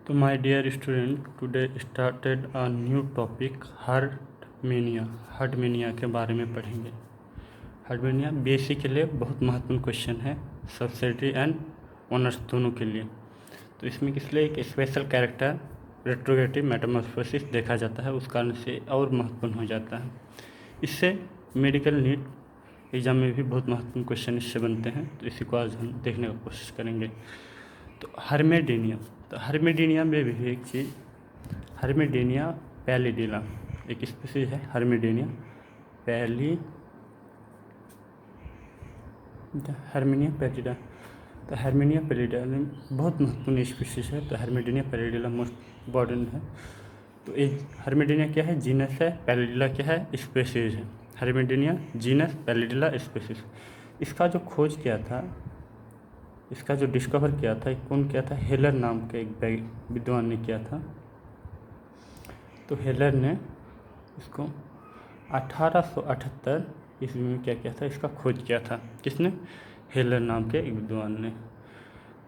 तो my dear student, today started a new topic हर्टमेनिया के बारे में पढ़ेंगे। हर्टमेनिया बीएससी के लिए बहुत महत्वपूर्ण क्वेश्चन है, सब्सिडरी एंड ऑनर्स दोनों के लिए। तो इसमें किस लिए एक स्पेशल कैरेक्टर रेट्रोगेटिव मेटामॉर्फोसिस देखा जाता है, उस कारण से और महत्वपूर्ण हो जाता है। इससे मेडिकल नीट एग्जाम में भी बहुत महत्वपूर्ण क्वेश्चन इससे बनते हैं, तो इसी को आज हम देखने की कोशिश करेंगे। तो हर्मेडिनिया में भी एक चीज़, हर्मेडिनिया पैलिडिला एक स्पीसीज है। हर्मेडिनिया पैलिडा तो हर्मेनिया पैलिडिला बहुत महत्वपूर्ण स्पीसीज है। तो हर्मेडिनिया पैलिडिला मोस्ट इम्पॉर्टेंट है। तो एक हर्मेडिनिया क्या है? जीनस है। पैलिडिला क्या है? स्पीसीज है। हर्मेडिनिया जीनस, पैलिडिला स्पीसीज। इसका जो खोज किया था, इसका जो डिस्कवर किया था, कौन किया था? हेलर नाम के एक विद्वान ने किया था। तो हेलर ने इसको 1878 ईस्वी में क्या किया था? इसका खोज किया था। किसने? हेलर नाम के एक विद्वान ने।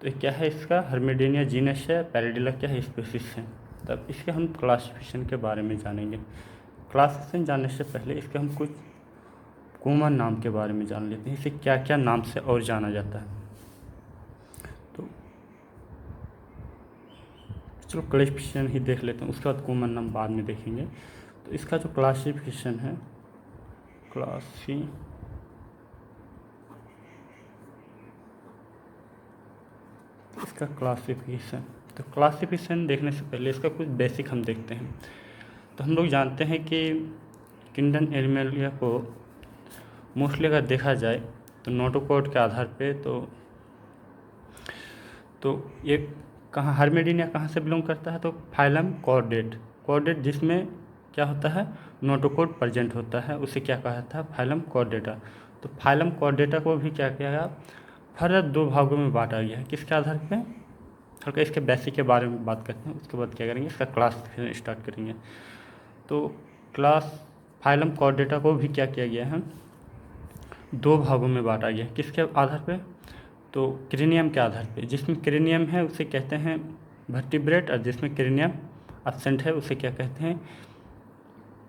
तो क्या है इसका? हर्मेडिनिया जीनस है, पैलिडिला क्या है? स्पीसीज है। तब इसके हम क्लासिफिकेशन के बारे में जानेंगे। क्लासिफिकेशन जानने से पहले इसके हम कुछ कॉमन नाम के बारे में जान लेते हैं, इसे क्या क्या नाम से और जाना जाता है। तो चलो क्लासिफिकेशन ही देख लेते हैं, उसके बाद कॉमन नाम बाद में देखेंगे। तो इसका जो क्लासिफिकेशन है, इसका क्लासिफिकेशन देखने से पहले इसका कुछ बेसिक हम देखते हैं। तो हम लोग जानते हैं कि किंगडम एनिमलिया को मोस्टली अगर देखा जाए तो नोटोकॉर्ड के आधार पे तो ये कहाँ हर्मेडिनिया कहाँ से बिलोंग करता है? तो फाइलम कॉर्डेट जिसमें क्या होता है? नोटोकॉर्ड प्रेजेंट होता है, उसे क्या कहा था? Phylum Chordata. तो फाइलम कॉर्डेटा को भी क्या किया गया? फर्दर दो भागों में बांटा गया है। किसके आधार पे? हल्का इसके बेसिक के बारे में बात करते हैं, उसके बाद क्या करेंगे? इसका क्लास स्टार्ट करेंगे। तो फाइलम कॉर्डेटा को भी क्या किया गया है? दो भागों में बांटा गया है। किसके आधार पे? तो क्रेनियम के आधार पे। जिसमें क्रेनियम है उसे कहते हैं वर्टिब्रेट, और जिसमें क्रेनियम एब्सेंट है उसे क्या कहते हैं?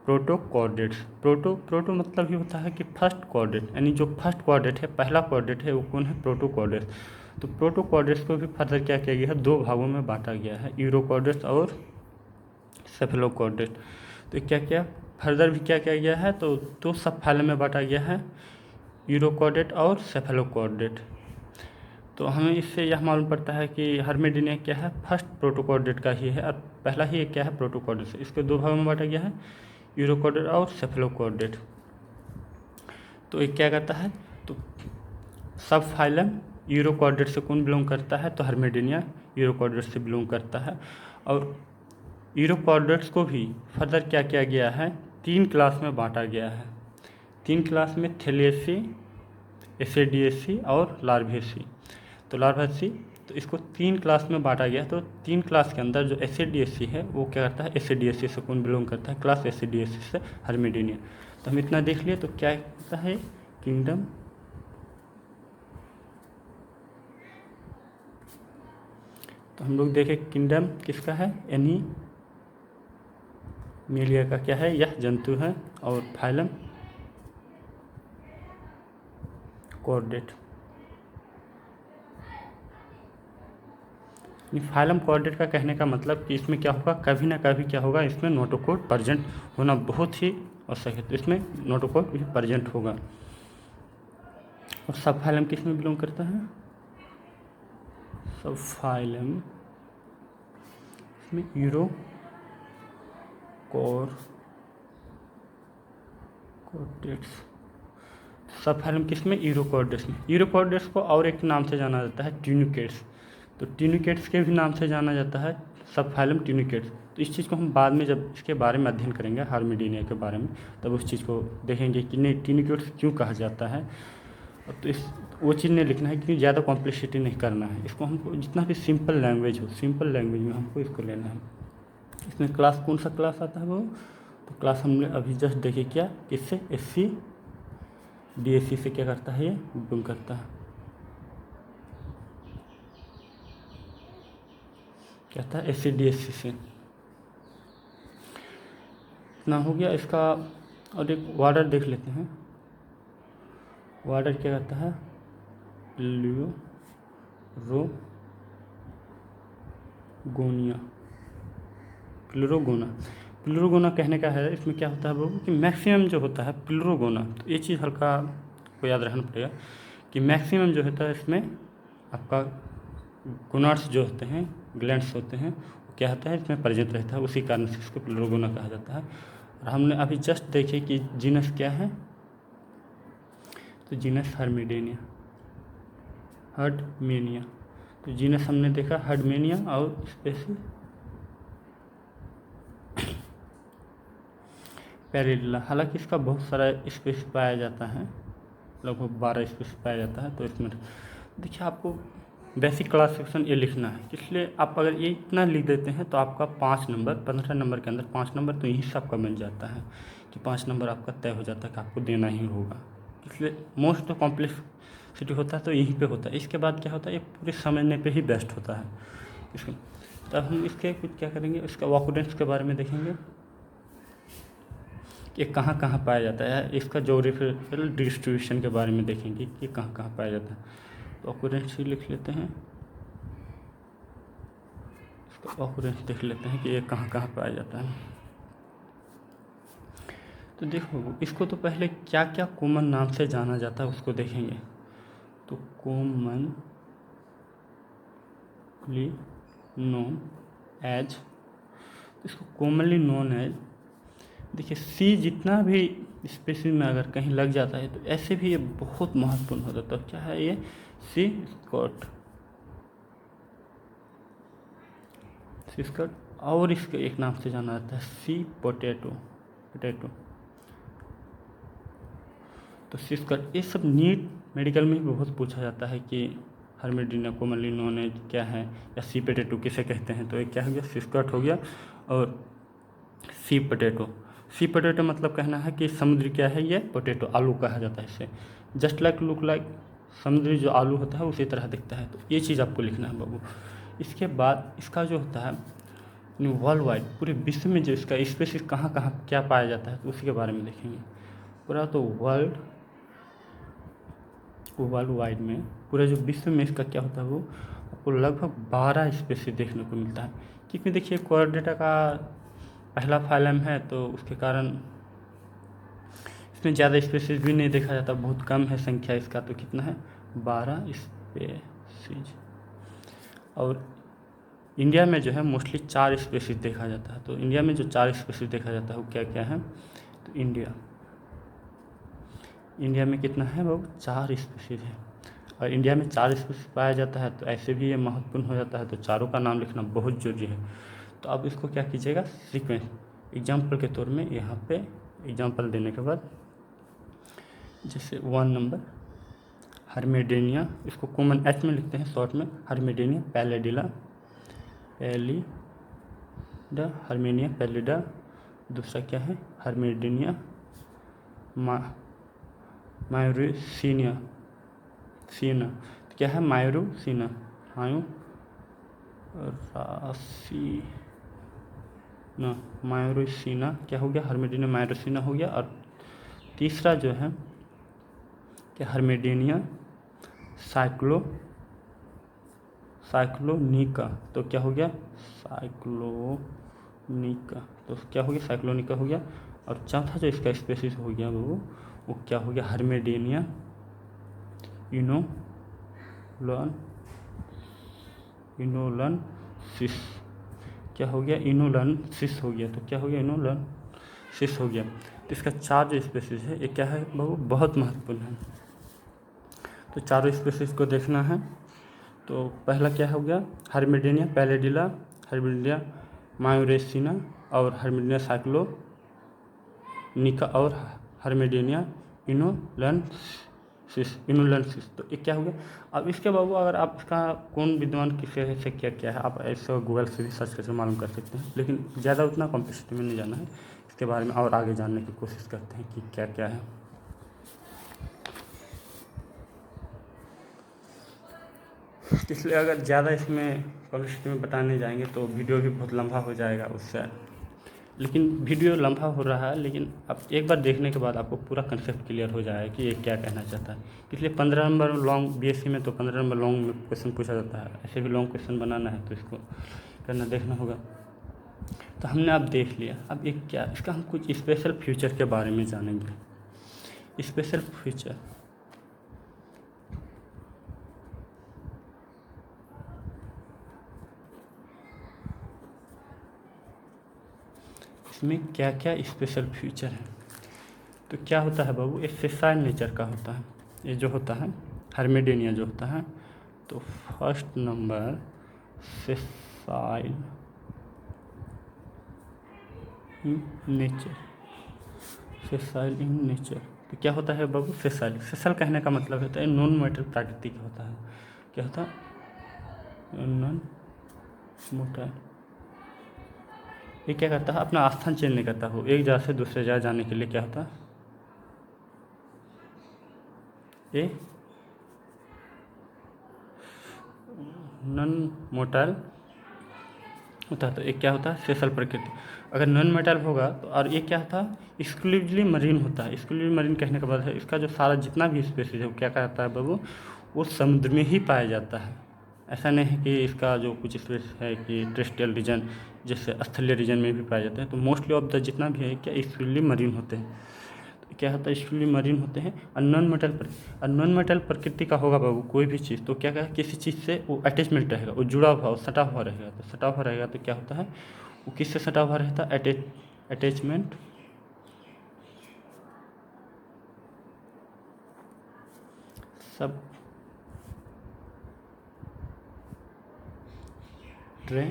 प्रोटोकॉर्डेट्स। प्रोटो मतलब ये होता है कि फर्स्ट कॉर्डेट, यानी जो फर्स्ट कॉर्डेट है, पहला कॉर्डेट है, वो कौन है? प्रोटोकॉर्डेट्स। तो प्रोटोकॉर्डेट्स को भी फर्दर क्या किया गया है? दो भागों में बांटा गया है, यूरोकॉर्डेट्स और सेफेलोकॉर्डेट। तो क्या फर्दर भी क्या किया गया है? तो दो सब फाइलम में बांटा गया है, यूरोकॉर्डेट और सेफेलोकॉर्डेट। तो हमें इससे यह मालूम पड़ता है कि हर्मेडिनिया क्या है? फर्स्ट प्रोटोकॉर्डेट का ही है, और पहला ही क्या है? प्रोटोकॉर्डेट। इसके दो भागों में बांटा गया है, यूरोकॉर्डेट और सेफेलोकॉर्डेट। तो ये क्या करता है? तो सब फाइलम यूरोकॉर्डेट से कौन बिलोंग करता है? तो हर्मेडिनिया यूरोकॉर्डेट से बिलोंग करता है। और यूरोकॉर्डेट्स को भी फर्दर क्या किया गया है? 3 क्लास में बांटा गया है। 3 क्लास में थैलियेसी, एसेडियेसी और लार्वेसी। तो लार्वेसी, तो इसको 3 क्लास में बांटा गया। तो 3 क्लास के अंदर जो एसेडियेसी है वो क्या करता है? एसेडियेसी से कौन बिलोंग करता है? क्लास एसेडियेसी से हर्मेडिनिया। तो हम इतना देख लिए। तो क्या होता है? किंगडम तो हम लोग देखें किंगडम किसका है? एनीमिलिया का क्या है? यह जंतु है। और फाइलम कॉर्डेट। फाइलम कॉर्डेट का कहने का मतलब कि इसमें क्या होगा? कभी ना कभी क्या होगा? इसमें नोटोकॉर्ड प्रेजेंट होना बहुत ही आवश्यक है। तो इसमें नोटोकॉर्ड भी प्रेजेंट होगा। और सब फाइलम किस में बिलोंग करता है? सब फाइलम इसमें यूरोकॉर्डेट्स। सब फाइलम किस में? यूरोकॉर्डेट्स में। यूरोकॉर्डेट्स को और एक नाम से जाना जाता है, ट्यूनिकेट्स। तो ट्यूनिकेट्स के भी नाम से जाना जाता है सब फाइलम ट्यूनिकेट्स। तो इस चीज़ को हम बाद में जब इसके बारे में अध्ययन करेंगे, हर्मेडिनिया के बारे में, तब उस चीज़ को देखेंगे कि नहीं ट्यूनिकेट्स क्यों कहा जाता है। तो वो चीज़ नहीं लिखना है क्योंकि ज़्यादा कॉम्प्लेक्सिटी नहीं करना है। इसको हमको जितना भी सिंपल लैंग्वेज हो, सिंपल लैंग्वेज में हमको इसको लेना है। इसमें क्लास कौन सा क्लास आता है वो? तो क्लास हमने अभी जस्ट देखे क्या? किससे? SC-DSC से क्या करता है? ये बिलोंग करता है। क्या था, ACDSC से। इतना हो गया इसका। और एक वार्डर देख लेते हैं। वार्डर क्या कहता है, प्लूरोगोनिया। प्लूरोगोना। प्लूरोगोना कहने का है, इसमें क्या होता है बाबू कि मैक्सिमम जो होता है प्लूरोगोना, तो ये चीज़ हल्का को याद रखना पड़ेगा कि मैक्सिमम जो होता है इसमें आपका गोनाड्स जो होते हैं, ग्लैंड्स होते हैं, वो क्या होता है इसमें प्रेजेंट रहता है, उसी कारण से इसको प्लूरोगोना कहा जाता है। और हमने अभी जस्ट देखे कि जीनस क्या है, तो जीनस हर्मिडेनिया, हर्डमेनिया। तो जीनस हमने देखा हर्डमेनिया और स्पेसीज पैरेडिला। हालांकि इसका बहुत सारा स्पेस पाया जाता है, लगभग 12 स्पेस पाया जाता है। तो इसमें देखिए आपको बेसिक क्लासिफिकेशन ये लिखना है, इसलिए आप अगर ये इतना लिख देते हैं तो आपका 5 नंबर, 15 नंबर के अंदर 5 नंबर तो यहीं से आपका मिल जाता है कि 5 नंबर आपका तय हो जाता है कि आपको देना ही होगा। इसलिए मोस्ट कॉम्प्लेक्सिटी होता है तो यहीं पे होता है। इसके बाद क्या होता है, ये पूरे समझने पे ही बेस्ट होता है इसको। तब हम इसके कुछ क्या करेंगे, इसका ऑक्यूरेंस के बारे में देखेंगे, ये कहाँ कहाँ पाया जाता है, इसका ज्योग्राफिकल डिस्ट्रीब्यूशन के बारे में देखेंगे कि कहाँ कहाँ पाया जाता है। तो ऑक्यूरेंस ही लिख लेते हैं, इसका ऑक्यूरेंस देख लेते हैं कि ये कहाँ कहाँ पाया जाता है। तो देखो इसको तो पहले क्या क्या कॉमन नाम से जाना जाता है उसको देखेंगे। तो कॉमनली नोन एज, इसको कॉमनली नोन एज, देखिए सी जितना भी स्पेसिस में अगर कहीं लग जाता है तो ऐसे भी ये बहुत महत्वपूर्ण हो जाता है। क्या है ये, सी स्कॉट, सी स्कॉट। और इसके एक नाम से जाना जाता है सी पोटैटो, पोटैटो। तो सी स्कॉट, ये सब नीट मेडिकल में भी बहुत पूछा जाता है कि हर्मिडिना कॉमनली नोन एज क्या है, या सी पोटैटो किसे कहते हैं। तो ये क्या हो गया, सी स्कॉट हो गया। और सी पोटैटो, सी पोटैटो मतलब कहना है कि समुद्री क्या है, ये पोटैटो, आलू कहा जाता है इसे। जस्ट लाइक लुक लाइक, समुद्री जो आलू होता है उसी तरह दिखता है। तो ये चीज़ आपको लिखना है बाबू। इसके बाद इसका जो होता है वर्ल्ड वाइड, पूरे विश्व में जो इसका स्पेसिस कहाँ कहाँ क्या पाया जाता है तो उसी के बारे में देखेंगे पूरा। तो वर्ल्ड वाइड में, पूरे जो विश्व में इसका क्या होता है वो आपको लगभग 12 स्पेसिस देखने को मिलता है। क्योंकि देखिए क्वाड्रेटा का पहला फाइलम है तो उसके कारण इसमें ज़्यादा स्पेसीज भी नहीं देखा जाता, बहुत कम है संख्या इसका। तो कितना है, 12 स्पेसीज। और इंडिया में जो है मोस्टली 4 स्पेसीज देखा जाता है। तो इंडिया में जो 4 स्पेसीज देखा जाता है वो क्या क्या है, तो इंडिया में कितना है वो 4 स्पेसीज है। और इंडिया में 4 स्पेसीज पाया जाता है तो ऐसे भी ये महत्वपूर्ण हो जाता है। तो चारों का नाम लिखना बहुत जरूरी है। तो अब इसको क्या कीजिएगा, सीक्वेंस एग्जाम्पल के तौर में यहाँ पे एग्जाम्पल देने के बाद, जैसे 1 नंबर हर्मेडेनिया, इसको कॉमन एच में लिखते हैं शॉर्ट में, हर्मेडेनिया पैलेडिला, हर्मेनिया पैलेडा। दूसरा क्या है, हर्मेडेनिया मायूरेसिना, क्या है, मायूरेसिना, मायूरेसिना क्या हो गया, हर्मेडेनिया मायूरेसिना हो गया। और तीसरा जो है क्या, हर्मेडेनिया साइक्लोनिका। तो क्या हो गया, साइक्लोनिका। तो क्या हो गया, साइक्लोनिका हो गया। और चौथा जो इसका स्पेसिस हो गया वो क्या हो गया, हर्मेडेनिया इनोलनसिस। क्या हो गया, इनोलनसिस हो गया। तो क्या हो गया, इनोलनसिस हो गया। तो इसका 4 जो स्पेसिस है ये क्या है वो बहुत महत्वपूर्ण है। तो चारों स्पेसिस को देखना है। तो पहला क्या हो गया, हर्मेडेनिया पैलेडिला, हर्मेडेनिया मायूरेसिना और हर्मेडेनिया साइक्लोनिका और हर्मेडेनिया इनोलनसिस। तो ये क्या हो गया। अब इसके बाबू अगर आप इसका कौन विद्वान किसे से क्या है, आप ऐसे गूगल से भी सर्च करके मालूम कर सकते हैं। लेकिन ज़्यादा उतना कॉम्प्लेक्सिटी में नहीं जाना है, इसके बारे में और आगे जानने की कोशिश करते हैं कि क्या क्या है। इसलिए अगर ज़्यादा इसमें कॉन्सेप्ट में बताने जाएंगे तो वीडियो भी बहुत लंबा हो जाएगा उससे, लेकिन वीडियो लंबा हो रहा है, लेकिन अब एक बार देखने के बाद आपको पूरा कंसेप्ट क्लियर हो जाएगा कि ये क्या कहना चाहता है। इसलिए 15 नंबर लॉन्ग बीएससी में तो 15 नंबर लॉन्ग में क्वेश्चन पूछा जाता है, ऐसे भी लॉन्ग क्वेश्चन बनाना है तो इसको करना देखना होगा। तो हमने अब देख लिया, अब एक क्या इसका हम कुछ स्पेशल फीचर के बारे में जानेंगे। स्पेशल फीचर इसमें क्या क्या स्पेशल फीचर है। तो क्या होता है बाबू, ये सेसाइल नेचर का होता है। ये जो होता है हार्मेडेनिया जो होता है, तो first number sessile nature, sessile in nature. तो क्या होता है बाबू, सेसाइल, सेसाइल कहने का मतलब होता है नॉन मोटाइल प्रकृति का होता है। क्या होता है, नॉन मोटाइल। ये क्या करता है, अपना स्थान चेंज नहीं करता हो, एक जगह से दूसरे जगह जाने के लिए क्या होता है, ये नॉन मोटाइल होता है। तो एक क्या होता है, सेसल प्रकृति। अगर नॉन मेटल होगा तो, और ये क्या था, एक्सक्लूसिवली मरीन होता है। एक्सक्लूसिवली मरीन कहने के बाद है इसका जो सारा जितना भी स्पेसीज है वो क्या कहता है बाबू, वो समुद्र में ही पाया जाता है। ऐसा नहीं है कि इसका जो कुछ स्पेस है कि टेरेस्ट्रियल रीजन जैसे स्थलीय रीजन में भी पाए जाते हैं। तो मोस्टली ऑफ द जितना भी है क्या एक्सक्लूसिवली मरीन होते हैं। तो क्या होता है, एक्सक्लूसिवली मरीन होते हैं। और नॉन मेटल प्रकृति का होगा बाबू कोई भी चीज़, तो क्या कहा, किसी चीज़ से वो अटैचमेंट रहेगा, वो जुड़ा हुआ, वो सटा हुआ रहेगा। तो सटा हुआ रहेगा तो क्या होता है, वो किससे सटा हुआ रहता है, अटैचमेंट सब ट्रे,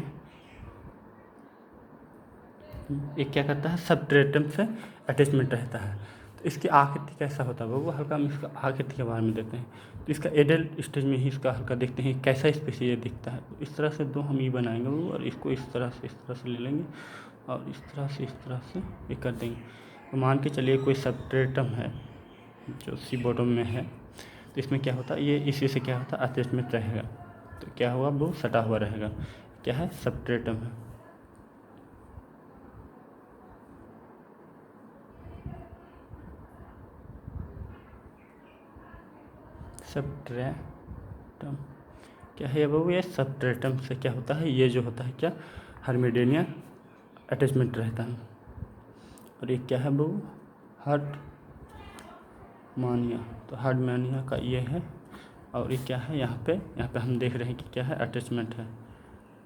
एक क्या करता है, सबट्रेटम से अटैचमेंट रहता है। तो इसकी आकृति कैसा होता है वो हल्का हम इसका आकृति के बारे में देखते हैं। तो इसका एडल्ट स्टेज में ही इसका हल्का देखते हैं कैसा स्पेसीज ये दिखता है। तो इस तरह से दो हम ये बनाएंगे वो, और इसको इस तरह से ले लेंगे और इस तरह से ये कर देंगे। तो मान के चलिए कोई सबट्रेटम है जो सी बॉटम में है, तो इसमें क्या होता है, ये इसी से क्या होता है, अटैचमेंट रहेगा। तो क्या होगा, वो सटा हुआ रहेगा। क्या है, सबट्रेटम है। सबट्रेटम क्या है बाबू, ये सबट्रेटम से क्या होता है, ये जो होता है क्या, हार्मेडेनिया अटैचमेंट रहता है। और ये क्या है बाबू, हार्डमानिया। तो हार्डमानिया का ये है। और ये क्या है, यहाँ पे हम देख रहे हैं कि क्या है, अटैचमेंट है,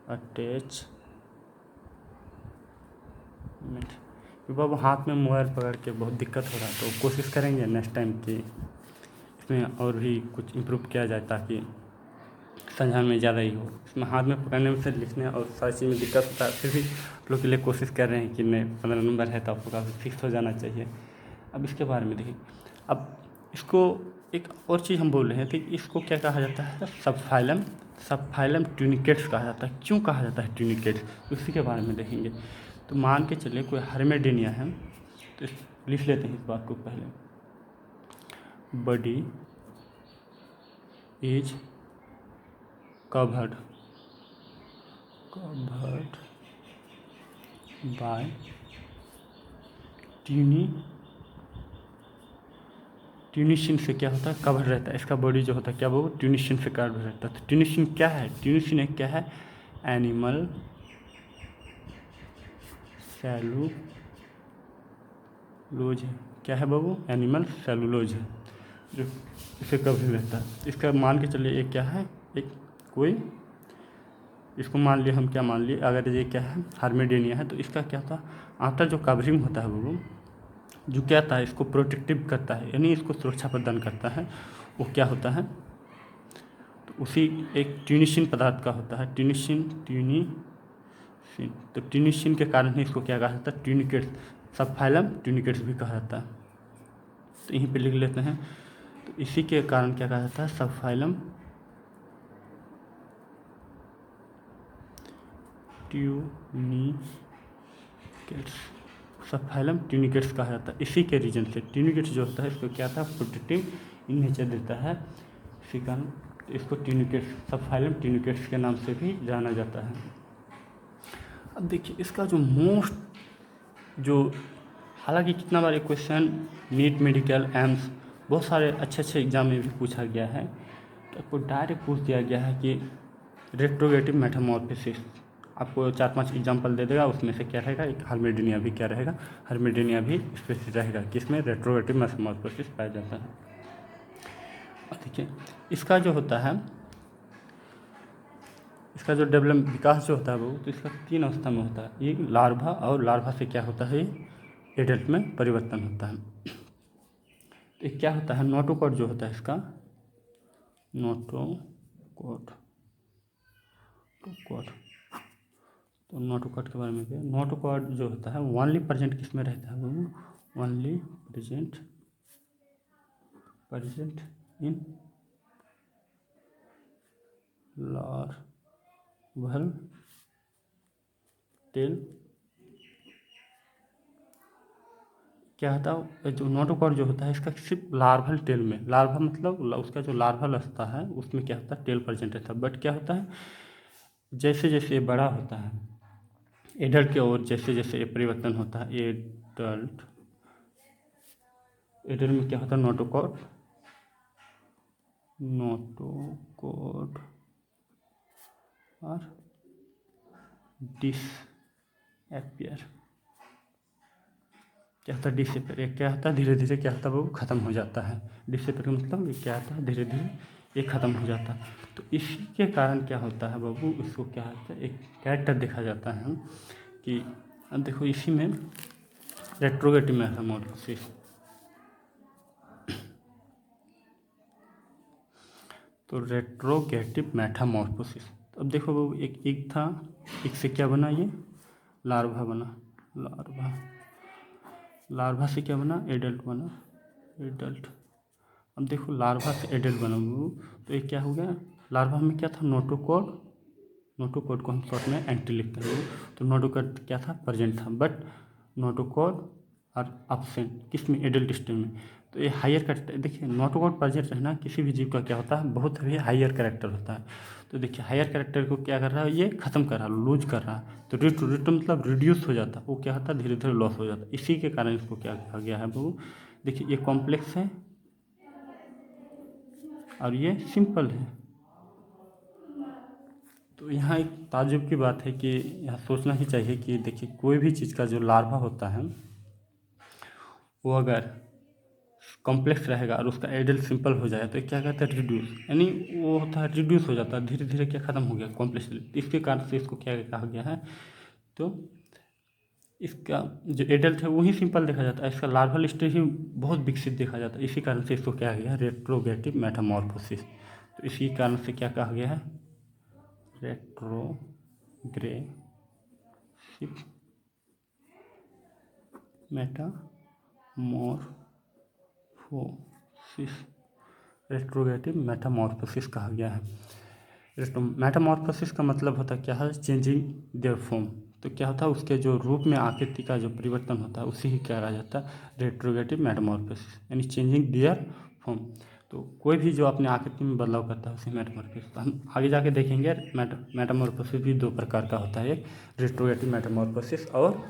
अटैचमेंट। बाबू हाथ में मोबाइल पकड़ के बहुत दिक्कत हो रहा है, तो कोशिश करेंगे नेक्स्ट टाइम कि इसमें और भी कुछ इम्प्रूव किया जाए ताकि समझाने में ज़्यादा ही हो। इसमें हाथ में पकड़ने में से लिखने और सारी चीज़ में दिक्कत होता है, फिर भी लोग के लिए कोशिश कर रहे हैं कि नहीं 15 नंबर है तो आपको काफ़ी फिक्स हो जाना चाहिए। अब इसके बारे में देखिए, अब इसको एक और चीज़ हम बोल रहे हैं कि इसको क्या कहा जाता है, सबफाइलम ट्यूनिकेट्स कहा जाता है। क्यों कहा जाता है ट्यूनिकेट्स, उसी के बारे में देखेंगे। तो मान के चलिए कोई हार्मेडेनिया है, तो लिख लेते हैं इस बात को पहले, बॉडी इज covered by ट्यूनिशिन से क्या होता है, कवर रहता है। इसका बॉडी जो होता है क्या वो ट्यूनिशिन से कवर रहता है। तो ट्यूनिशिन क्या है, ट्यूनिशिन एक क्या है, एनिमल सेलुलोज है। क्या है बाबू, एनिमल सेलुलोज है जो इसे कवर रहता है। इसका मान के चलिए एक क्या है, एक कोई इसको मान लिए हम, क्या मान लिए, अगर ये क्या है हार्मेडेनिया है, तो इसका क्या था, आफ्टर जो कवरिंग होता है वो जो क्या था, इसको प्रोटेक्टिव करता है, यानी इसको सुरक्षा प्रदान करता है, वो क्या होता है, तो उसी एक ट्यूनिशिन पदार्थ का होता है, ट्यूनिशिन। तो ट्यूनिशिन के कारण ही इसको क्या कहा जाता है, ट्यूनिकेट्स, सबफाइलम ट्यूनिकेट्स भी कहा जाता है। तो यहीं पे लिख लेते हैं। तो इसी के कारण क्या कहा जाता है, सबफाइलम ट्यूनिकेट्स, सबफाइलम ट्यूनिकेट्स कहा जाता है। इसी के रीजन से ट्यूनिकेट्स जो होता है इसको क्या था, प्रोटेक्टिव इन नेचर देता है। इसी कारण तो इसको ट्यूनिकेट्स, सब फाइलम ट्यूनिकेट्स के नाम से भी जाना जाता है। अब देखिए इसका जो मोस्ट जो, हालांकि कितना बार क्वेश्चन नीट, मेडिकल, एम्स, बहुत सारे अच्छे अच्छे एग्जाम में भी पूछा गया है, तो आपको डायरेक्ट पूछ दिया गया है कि रेट्रोगेटिव मेटामॉर्फोसिस, आपको 4-5 एग्जाम्पल दे देगा, उसमें से क्या रहेगा, एक हार्मेडिनिया भी क्या रहेगा, हार्मेडिनिया भी स्पेसिफिक रहेगा किसमें रेट्रोगेटिव मेटामॉर्फोसिस पाया जाता है। और देखिए इसका जो होता है, इसका जो डेवलप विकास जो होता है वो, तो इसका 3 अवस्था में होता है। एक लार्भा, और लार्भा से क्या होता है, एडल्ट में परिवर्तन होता है। तो एक क्या होता है, नोटोकॉट जो होता है इसका, नोटोकॉट, तो नोटोकॉट के बारे में क्या, नोटोकॉट जो होता है ओनली प्रेजेंट किस में रहता है, वो only present in larval tail. क्या होता है, जो नोटोकॉट जो होता है इसका सिर्फ लार्वल टेल में, लार्वा मतलब उसका जो लार्वल अवस्था है उसमें क्या होता है, टेल प्रेजेंट रहता है। बट क्या होता है, जैसे जैसे ये बड़ा होता है एडल्ट की ओर, जैसे जैसे ये परिवर्तन होता है, एडल्ट में क्या होता है, नोटोकॉट और डिसएपियर, क्या होता है, डिसएपियर, ये क्या होता है, धीरे धीरे क्या होता है, वो ख़त्म हो जाता है। डिसएपियर मतलब ये क्या होता है, धीरे धीरे ये ख़त्म हो जाता है। तो इसी के कारण क्या होता है बाबू, इसको क्या होता है, एक कैरेक्टर देखा जाता है कि, अब देखो इसी में रेट्रोगेटिव मेटामॉर्फोसिस, तो रेट्रोगेटिव मेटामॉर्फोसिस, तो अब देखो बाबू एक एग था, एग से क्या बना, ये लार्वा बना, लार्वा से क्या बना, एडल्ट बना, एडल्ट। अब देखो लार्वा से एडल्ट बना वो, तो ये क्या हो गया, लार्वा में क्या था, नोटोकॉट को हम शॉर्ट में एंटी लिखते हैं, तो नोटोकॉट क्या था, प्रेजेंट था, बट नोटोकॉट और एब्सेंट किस में, एडल्ट स्टेज में। तो ये हायर कैरेक्टर, देखिए नोटोकॉट प्रेजेंट रहना किसी भी जीव का क्या होता है, बहुत ही हायर कैरेक्टर होता है। तो देखिए हायर कैरेक्टर को क्या कर रहा है, ये ख़त्म कर रहा है, लूज कर रहा है, तो रिटू मतलब रिड्यूस हो जाता है, वो क्या होता है, धीरे धीरे लॉस हो जाता है। इसी के कारण इसको क्या कहा गया है वो, देखिए ये कॉम्प्लेक्स है और ये सिंपल है। तो यहाँ एक ताज्जुब की बात है कि यहाँ सोचना ही चाहिए कि देखिए कोई भी चीज़ का जो लार्वा होता है वो अगर कॉम्प्लेक्स रहेगा और उसका एडल्ट सिंपल हो जाए तो क्या कहते हैं, रिड्यूस, यानी वो होता है रिड्यूस हो जाता है, धीरे धीरे क्या ख़त्म हो गया, कॉम्प्लेक्स। इसके कारण से इसको क्या कहा गया है, तो इसका जो एडल्ट है वही सिंपल देखा जाता है, इसका लार्वल स्टेज ही बहुत विकसित देखा जाता है। इसी कारण से इसको क्या गया है, रेट्रोगेटिव मेटामॉर्फोसिस। तो इसी कारण से क्या कहा गया है, रेट्रोग्रेसिव मेटामॉर्फोसिस, रेट्रोगेटिव मेटामॉर्फोसिस कहा गया है। मेटामॉर्फोसिस का मतलब होता है क्या है, चेंजिंग देयर फॉर्म। तो क्या होता है, उसके जो रूप में आकृति का जो परिवर्तन होता है उसी ही क्या कहा जाता है, रेट्रोगेटिव मेटामॉर्फोसिस, यानी चेंजिंग देयर फॉर्म। तो कोई भी जो अपने आकृति में बदलाव करता है उसी मेटामॉर्फोसिस। तो हम आगे जाके देखेंगे मेटामॉर्फोसिस भी 2 प्रकार का होता है, एक रेट्रोगेटिव मेटामॉर्फोसिस और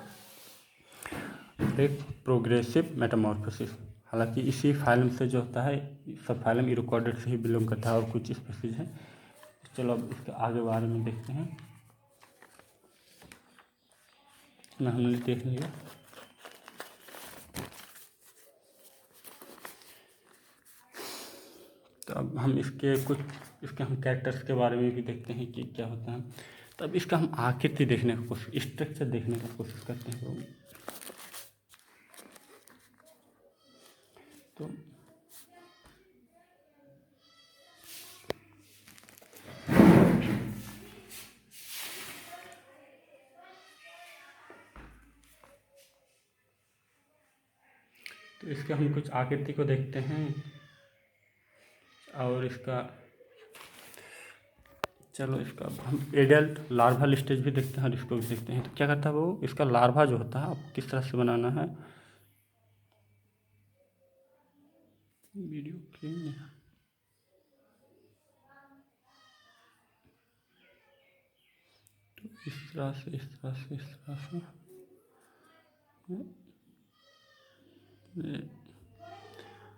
एक प्रोग्रेसिव मेटामॉर्फोसिस। हालांकि इसी फाइलम से जो होता है, सब फाइलम यूरोकॉर्डेट से ही बिलोंग करता है और कुछ स्पीशीज है। चलो अब इसके आगे बारे में देखते हैं, ना हमने देख लिया। तो अब हम इसके हम कैरेक्टर्स के बारे में भी देखते हैं कि क्या होता है। तो अब इसका हम आकृति देखने का कोशिश, स्ट्रक्चर देखने का कोशिश करते हैं। तो इसके हम कुछ आकृति को देखते हैं और इसका, चलो इसका हम एडल्ट लार्वल स्टेज भी देखते हैं और इसको भी देखते हैं। तो क्या करता है वो, इसका लार्वा जो होता है आपको किस तरह से बनाना है, वीडियो क्लीन, इस तरह से इस तरह से इस तरह से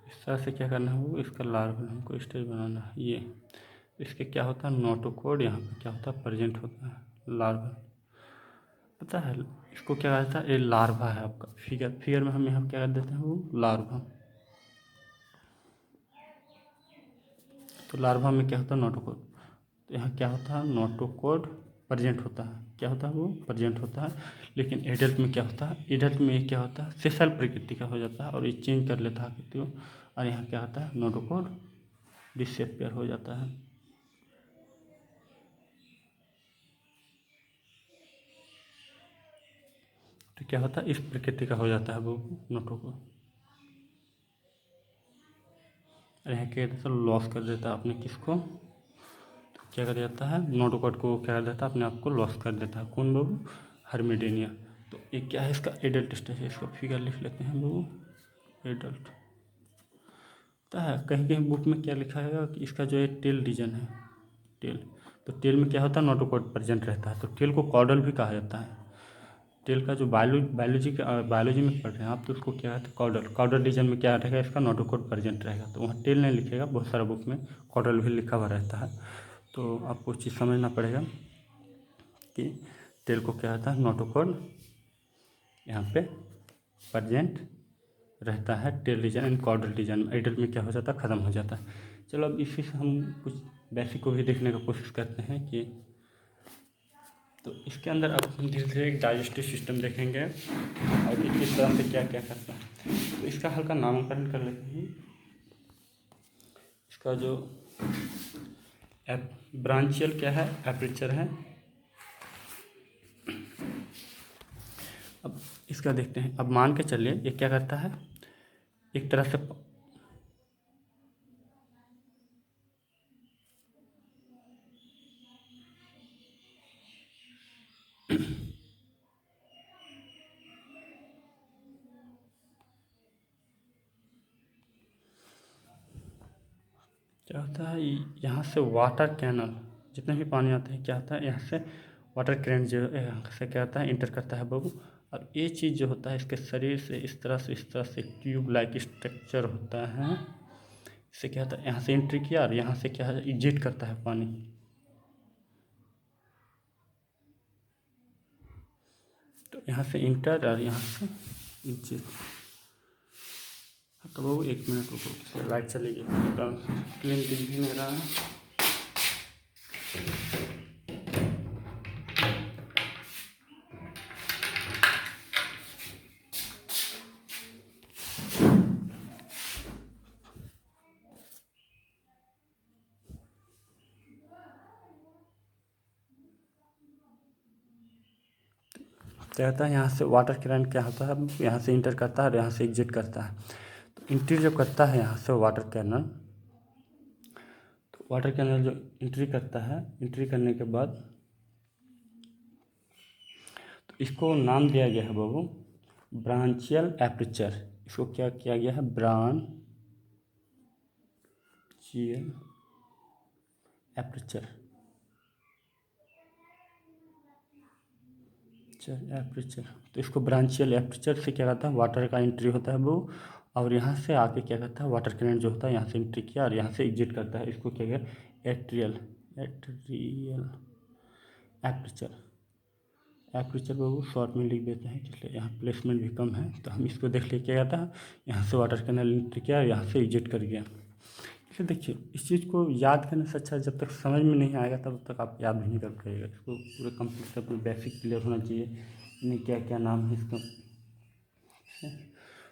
इस तरह से क्या करना है वो इसका लार्वल हमको स्टेज बनाना है। ये इसके क्या होता है नोटोकोड, यहाँ पे क्या होता है प्रेजेंट होता है लार्वल। पता है इसको क्या कहता है, ये लार्वा है आपका। फिगर में हम यहाँ क्या कर देते हैं वो लार्वा। तो लार्वा में क्या होता है नोटोकोड, तो यहाँ क्या होता है नोटोकोड प्रेजेंट होता है। क्या होता है वो प्रेजेंट होता है। लेकिन एडल्ट में क्या होता है, एडल्ट में ये क्या होता है सेशल प्रकृति का हो जाता है और ये चेंज कर लेता है आकृति को। और यहाँ क्या होता है नोटोकोड डिसअपियर हो जाता है। तो क्या होता है इस प्रकृति का हो जाता है वो नोटोकोड। और यहाँ क्या कहता है लॉस कर देता है अपने किसको, तो क्या कर जाता है नोटोकोड को क्या कर देता है अपने आप को लॉस कर देता है। कौन बाबू हर्मिडेनिया। तो ये क्या है इसका एडल्ट स्टेज है। इसका फिगर लिख लेते हैं बाबू एडल्ट। पता है कहीं कहीं बुक में क्या लिखा है कि इसका जो है टेल रीजन है टेल। तो टेल में क्या होता है नोटोकोड प्रेजेंट रहता है। तो टेल को कॉर्डल भी कहा जाता है। टेल का जो बायोलॉजी में पढ़ रहे हैं आप तो उसको क्या है कॉर्डल रीजन में क्या रहेगा इसका नोटोकोड प्रेजेंट रहेगा। तो वहाँ टेल नहीं लिखेगा, बहुत सारा बुक में कॉर्डल भी लिखा हुआ रहता है। तो आपको चीज़ समझना पड़ेगा कि टेल को क्या होता है नोटोकोड यहाँ पे प्रेजेंट रहता है tail region and chordal region. Adult में क्या हो जाता है ख़त्म हो जाता है। चलो अब इसी से हम कुछ बेसिक को भी देखने का कोशिश करते हैं कि तो इसके अंदर अब हम धीरे धीरे एक डाइजेस्टिव सिस्टम देखेंगे और ये किस तरह से क्या क्या करता है। तो इसका हल्का नामकरण कर लेते हैं। इसका जो ब्रांचियल क्या है एपर्चर है। अब इसका देखते हैं। अब मान के चलिए ये क्या करता है एक तरह से क्या होता है यहाँ से वाटर कैनल जितने भी पानी आते हैं क्या होता है यहाँ से वाटर कैनल जो यहाँ से क्या होता है इंटर करता है बबू। अब ये चीज़ जो होता है इसके शरीर से इस तरह से ट्यूब लाइक स्ट्रक्चर होता है। इससे क्या होता है यहाँ से एंट्री किया और यहाँ से क्या है एग्जिट करता है पानी। तो यहाँ से इंटर और यहाँ से एग्जिट। तो बबू 1 मिनट रुको, लाइट चली गई, क्लीन दिख भी नहीं रहा है। क्या होता है यहाँ से वाटर कैनल क्या होता है यहाँ से इंटर करता है और यहाँ से एग्जिट करता है। तो एंट्री जब करता है यहाँ से वाटर कैनल, तो वाटर कैनल जो एंट्री करता है एंट्री करने के बाद तो इसको नाम दिया गया है बाबू ब्रांचियल एपर्चर। इसको क्या किया गया है ब्रांचियल एपर्चर एपर्चर। तो इसको ब्रांचियल एपर्चर से क्या कहता है वाटर का एंट्री होता है वो, और यहाँ से आके क्या करता है वाटर कैनल जो होता है यहाँ से एंट्री किया और यहाँ से एग्जिट करता है। इसको क्या गया एट्रियल एपर्चर वो शॉर्ट में लिख देते हैं इसलिए यहाँ प्लेसमेंट भी कम है। तो हम इसको देख ले क्या कहता है यहाँ से वाटर कैनल एंट्री किया और यहाँ से एग्जिट कर गया। इसलिए देखिए इस चीज़ को याद करने से अच्छा जब तक समझ में नहीं आएगा तब तक आप याद भी नहीं कर पाइएगा। इसको पूरे कंप्लीट अपने बेसिक क्लियर होना चाहिए नहीं क्या क्या नाम है इसका।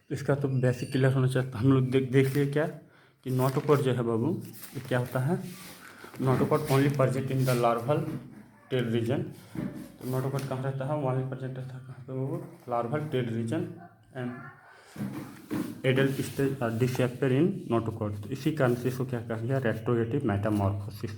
तो इसका तो बेसिक क्लियर होना चाहिए। तो हम लोग देख लिए क्या कि नोटोकोड जो है बाबू ये क्या होता है notochord only present in the larval tail region. तो नोटोकोड कहाँ रहता है ओनली प्रेजेंट रहता है कहाँ पे वो larval tail region and adult stage disappear in notochord. तो इसी कारण से इसको क्या कहा गया रेट्रोगेटिव मेटामॉर्फोसिस।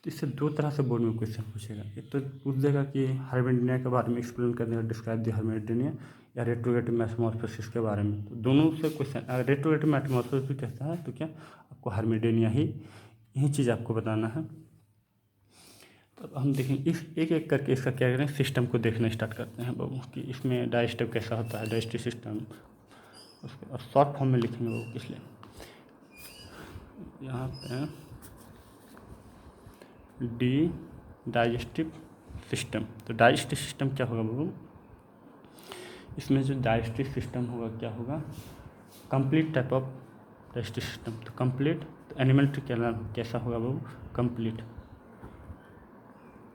तो इससे 2 तरह से बोर्ड में क्वेश्चन पूछेगा। एक तो पूछ देगा कि हार्मिडेनिया के बारे में एक्सप्लेन कर देगा डिस्क्राइब द हार्मिडेनिया, या रेट्रोगेटिव मेटामॉर्फोसिस के बारे में। तो दोनों से क्वेश्चन अगर रेट्रोगेटिव मेटामॉर्फोसिस भी कहता है तो क्या आपको हार्मिडेनिया ही यही चीज़ आपको बताना है। तो हम देखें इस एक एक करके इसका क्या करें, सिस्टम को देखना स्टार्ट करते हैं बाबू कि इसमें डाइजेस्टिव कैसा होता है, डाइजेस्टिव सिस्टम। उसके और शॉर्ट फॉर्म में लिखेंगे बाबू, इसलिए यहाँ पे डी डाइजेस्टिव सिस्टम। तो डाइजेस्टिव सिस्टम क्या होगा बाबू, इसमें जो डाइजेस्टिव सिस्टम होगा क्या होगा, complete type of digestive system. तो कंप्लीट, तो एलिमेंट्री कैनाल कैसा होगा बाबू, कंप्लीट।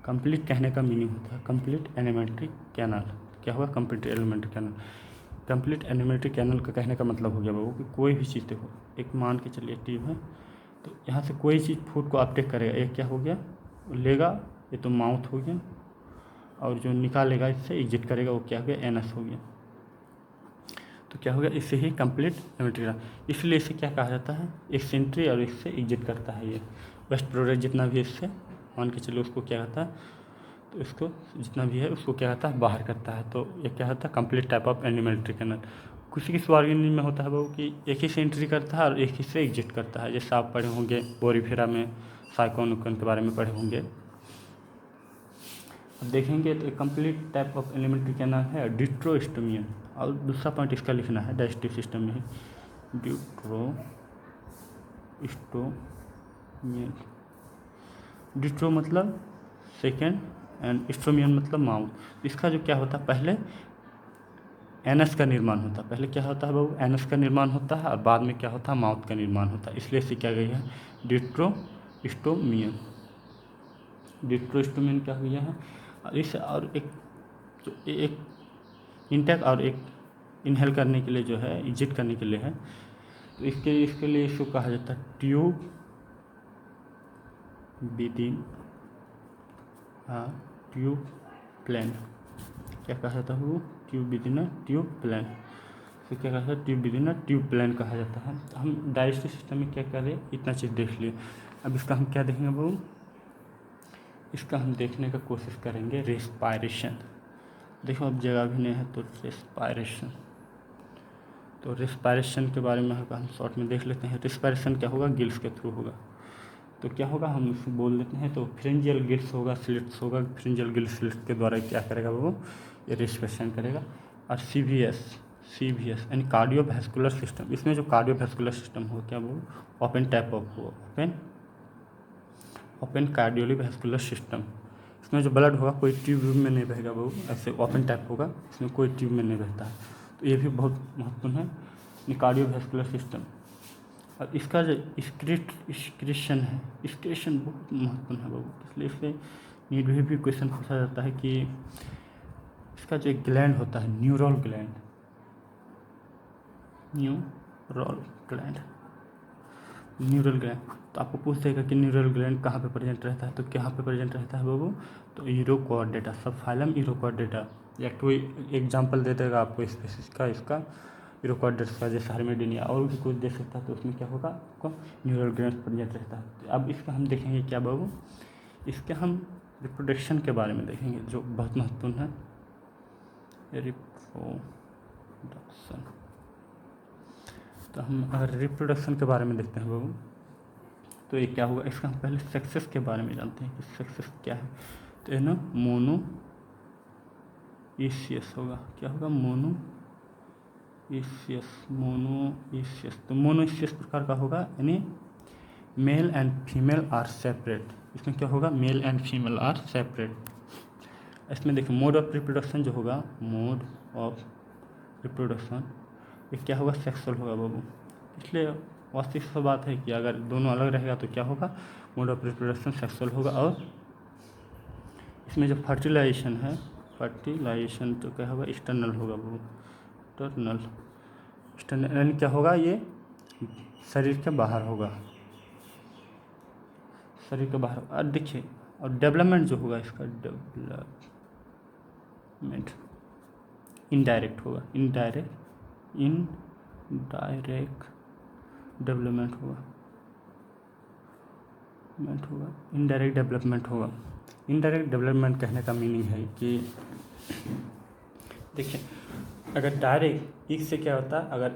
कंप्लीट कहने का मीनिंग होता है कंप्लीट एलिमेंट्री कैनाल। क्या होगा, complete alimentary canal. Complete alimentary canal का कहने का मतलब हो गया बाबू कि कोई भी चीज़ देखो, एक मान के चलिए ट्यूब है, तो यहाँ से कोई चीज़ फूड को अपटेक करेगा, एक क्या हो गया लेगा, ये तो माउथ हो गया, और जो निकालेगा इससे एग्जिट करेगा वो क्या हो गया, एनस हो गया। तो क्या हो गया, इससे ही कंप्लीट एलिमेंट्री कैनाल। इसलिए इसे क्या कहा जाता है, एक सेंट्री और इससे एग्जिट करता है ये वेस्ट प्रोडक्ट जितना भी इससे मान के चलो उसको क्या कहता है, तो इसको जितना भी है उसको क्या कहता है, बाहर करता है। तो ये क्या होता है, complete type of alimentary canal. किसी किसी ऑर्गेनिज्म में होता है वो कि एक ही से एंट्री करता है और एक ही से एग्जिट करता है, जैसे आप पढ़े होंगे बोरीफेरा में साइकोन के बारे में पढ़े होंगे। अब देखेंगे तो एक complete type of alimentary canal है डिट्रोस्टोमियन। और दूसरा पॉइंट इसका लिखना है डाइजेस्टिव सिस्टम में ही, डिट्रोस्टोमियन। डिट्रो मतलब सेकेंड एंड स्टोमियन मतलब माउथ। इसका जो क्या होता है, पहले एनस का निर्माण होता है, पहले क्या होता है बाबू, एनस का निर्माण होता है और बाद में क्या होता है, माउथ का निर्माण होता है। इसलिए इसे क्या गई है, डिट्रोस्टोमियन। डिट्रोस्टोमियन क्या हुआ है, और इस और एक जो एक इंटेक और एक इनहेल करने के लिए जो है, एग्जिट करने के लिए है, तो इसके लिए इसको कहा जाता है ट्यूब विदिन ट्यूब प्लेन। क्या कहा जाता है वो, ट्यूब विदिन ट्यूब प्लेन। तो क्या कहा जाता है, ट्यूब विदिन ट्यूब प्लेन कहा जाता है। तो हम डाइजेस्टिव सिस्टम में क्या करें, इतना चीज़ देख लिए। अब इसका हम क्या देखेंगे बाबू, इसका हम देखने का कोशिश करेंगे रेस्पायरेशन। देखो अब जगह भी नहीं है तो रेस्पायरेशन, तो रेस्पायरेशन के बारे में हम शॉर्ट में देख लेते हैं। रेस्पायरेशन क्या होगा, गिल्स के थ्रू होगा। तो क्या होगा, हम इसे बोल देते हैं, तो फ्रिंजियल गिल्स होगा, स्लिट्स होगा, फ्रिंजियल गिल्स स्लिट्स के द्वारा क्या करेगा वो, ये रेस्पिरेशन करेगा। और सीवीएस यानी कार्डियोवैस्कुलर सिस्टम। इसमें जो कार्डियोवैस्कुलर सिस्टम होगा क्या वो, ओपन टाइप ऑफ होगा, ओपन कार्डियोवैस्कुलर सिस्टम। इसमें जो ब्लड होगा कोई ट्यूब में नहीं बहेगा वो, ऐसे ओपन टाइप होगा, इसमें कोई ट्यूब में नहीं बहता है। तो ये भी बहुत महत्वपूर्ण है कार्डियोवैस्कुलर सिस्टम। और इसका जो एक्सक्रीशन है, एक्सक्रीशन बहुत महत्वपूर्ण है बाबू। इसलिए इससे नीट में भी क्वेश्चन पूछा जाता है कि इसका जो एक ग्लैंड होता है, न्यूरल ग्लैंड, तो आपको पूछ देगा कि न्यूरल ग्लैंड कहाँ पे प्रेजेंट रहता है, तो कहाँ पे प्रेजेंट रहता है बाबू, तो यूरोक्वाड्रेटा, सब फाइलम यूरोक्वाड्रेटा। या कोई एग्जांपल दे देगा आपको स्पीशीज का, इसका यूरोक्वाड्रेटा का, जैसे हार्मेडिनिया, और भी कुछ दे सकता है। तो उसमें क्या होगा, आपको न्यूरल ग्लैंड प्रेजेंट रहता है। तो अब इसका हम देखेंगे क्या बाबू, इसके हम रिप्रोडक्शन के बारे में देखेंगे जो बहुत महत्वपूर्ण है, रिप्रोडक्शन। तो हम अगर रिप्रोडक्शन के बारे में देखते हैं बाबू, तो ये क्या होगा, इसका हम पहले सक्सेस के बारे में जानते हैं कि सक्सेस क्या है। तो ये ना मोनोइसियस होगा, क्या होगा, मोनोइसियस। तो मोनोइसियस प्रकार का होगा, यानी male and female are separate. इसमें क्या होगा, male and female are separate. इसमें देखिए मोड ऑफ रिप्रोडक्शन जो होगा, मोड ऑफ रिप्रोडक्शन ये क्या होगा, सेक्सुअल होगा बाबू। इसलिए वास्तविक सी बात है कि अगर दोनों अलग रहेगा तो क्या होगा, मोड ऑफ रिप्रोडक्शन सेक्सुअल होगा। और इसमें जो फर्टिलाइजेशन है, फर्टिलाइजेशन तो क्या होगा, एक्सटर्नल होगा बाबू, एक्सटर्नल यानी क्या होगा, ये शरीर के बाहर होगा, शरीर के बाहर। और देखिए, और डेवलपमेंट जो होगा इसका, डेवलपमेंट इनडायरेक्ट होगा, इनडायरेक्ट डेवलपमेंट होगा, इनडायरेक्ट डेवलपमेंट होगा। इनडायरेक्ट डेवलपमेंट कहने का मीनिंग है कि देखिए, अगर डायरेक्ट इससे क्या होता है, अगर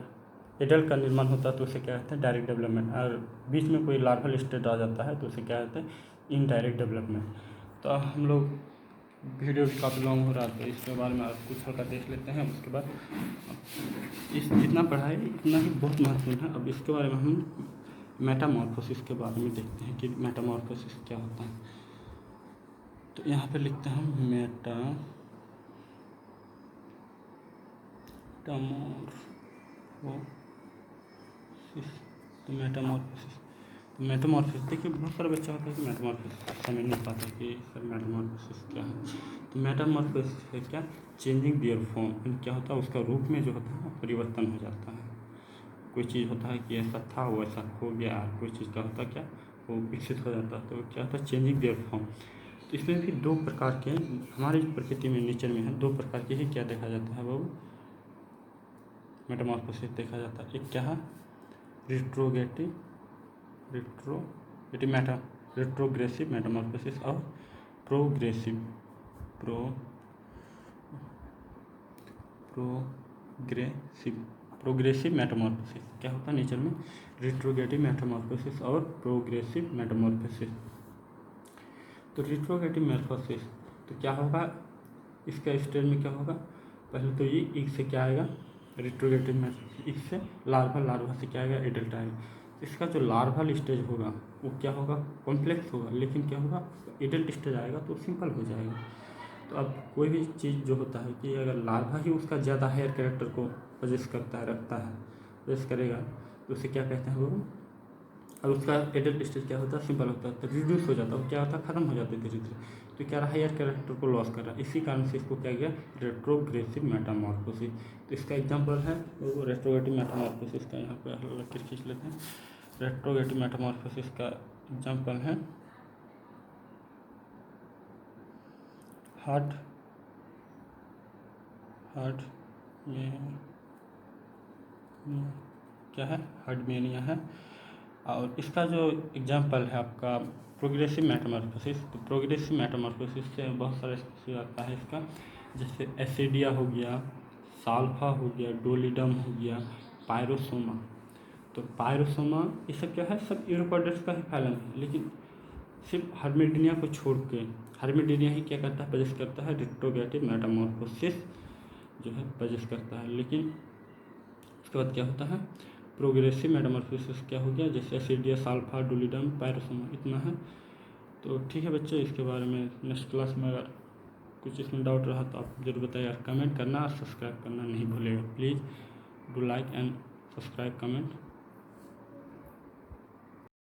एडल्ट का निर्माण होता है तो उसे क्या कहते हैं, डायरेक्ट डेवलपमेंट। और बीच में कोई लार्वल स्टेज आ जाता है तो उसे क्या कहते हैं, इनडायरेक्ट डेवलपमेंट। तो हम लोग वीडियो भी काफ़ी लॉन्ग हो रहा है, तो इसके बारे में आप कुछ हल्का देख लेते हैं। उसके बाद इस जितना पढ़ाई इतना ही बहुत महत्वपूर्ण है। अब इसके बारे में हम मेटामॉर्फोसिस के बारे में देखते हैं कि मेटामॉर्फोसिस क्या होता है। तो यहाँ पे लिखते हैं मेटामॉर्फोसिस। तो मेटामॉर्फोसिस देखिए, बहुत सारे बच्चा होता है कि मेटामॉर्फोसिस समझ नहीं पाता कि सर मेटामॉर्फोसिस क्या है। तो मेटामॉर्फोसिस है क्या, चेंजिंग देयर फॉर्म, क्या होता है उसका रूप में जो होता है परिवर्तन हो जाता है। कोई चीज़ होता है कि ऐसा था वो ऐसा हो गया, कोई चीज़ का होता क्या वो विकसित हो जाता है, तो क्या होता है चेंजिंग देयर फॉर्म। तो इसमें भी दो प्रकार के हमारी प्रकृति में नेचर में है, दो प्रकार के ही क्या देखा जाता है वो मेटामॉर्फोसिस देखा जाता है। एक क्या है रिट्रोग्रेसिव मेटामॉर्फोसिस और प्रोग्रेसिव मेटामॉर्फोसिस। क्या होता है नेचर में रिट्रोग्रेटिव मेटामॉर्फोसिस और प्रोग्रेसिव मेटामॉर्फोसिस। तो रिट्रोग्रेटिव मेटामॉर्फोसिस तो क्या होगा, इसका स्टेज में क्या होगा, पहले तो ये एक से क्या आएगा रिट्रोग्रेटिव मेटामॉर्फोसिस, इससे लार्वा से क्या आएगा एडल्ट आएगा। इसका जो लार्वल स्टेज होगा वो क्या होगा कॉम्प्लेक्स होगा, लेकिन क्या होगा एडल्ट स्टेज आएगा तो सिंपल हो जाएगा। तो अब कोई भी चीज़ जो होता है कि अगर लार्वा ही उसका ज़्यादा हायर कैरेक्टर को पोजेस करता है रखता है पोजेस करेगा तो उसे क्या कहते हैं वो, और उसका एडल्ट स्टेज क्या होता है सिंपल होता है, तो रिड्यूस हो जाता है, वो क्या होता है खत्म हो जाता है धीरे धीरे। तो क्या रहा हायर कैरेक्टर को लॉस कर रहा है, इसी कारण से इसको क्या गया रेट्रोग्रेसिव मेटामॉर्फोसिस। तो इसका एग्जांपल है वो रेट्रोग्रेटिव मेटामॉर्फोसिस का, यहाँ पे लकीर खींच लेते हैं। रेट्रोग्रेटिव मेटामॉर्फोसिस का एग्जांपल है हार्ट में क्या है हार्डमेनिया है। और इसका जो एग्जांपल है आपका प्रोग्रेसिव मेटामॉर्फोसिस। तो प्रोग्रेसिव मेटामॉर्फोसिस से बहुत सारे स्पीशीज आता है इसका, जैसे एसिडिया हो गया, साल्फा हो गया, डोलिडम हो गया, पायरोसोमा। तो पायरोसोमा ये सब क्या है सब यूरोपोडेट्स का ही फैलन है, लेकिन सिर्फ हार्मेडिनिया को छोड़ के हार्मेडिनिया ही क्या करता है पजेस करता है रिट्रोग्रेटिव मेटामॉर्फोसिस जो है पजेस करता है। लेकिन उसके बाद क्या होता है प्रोग्रेसिव मेटामॉर्फोसिस क्या हो गया, जैसे एसिडिया, साल्फा, डोलिडम, पायरोसोमा, इतना है। तो ठीक है बच्चे, इसके बारे में नेक्स्ट क्लास में अगर कुछ इसमें डाउट रहा तो आप जरूर बताइए। कमेंट करना और सब्सक्राइब करना नहीं भूलिएगा please. Do like and subscribe, comment.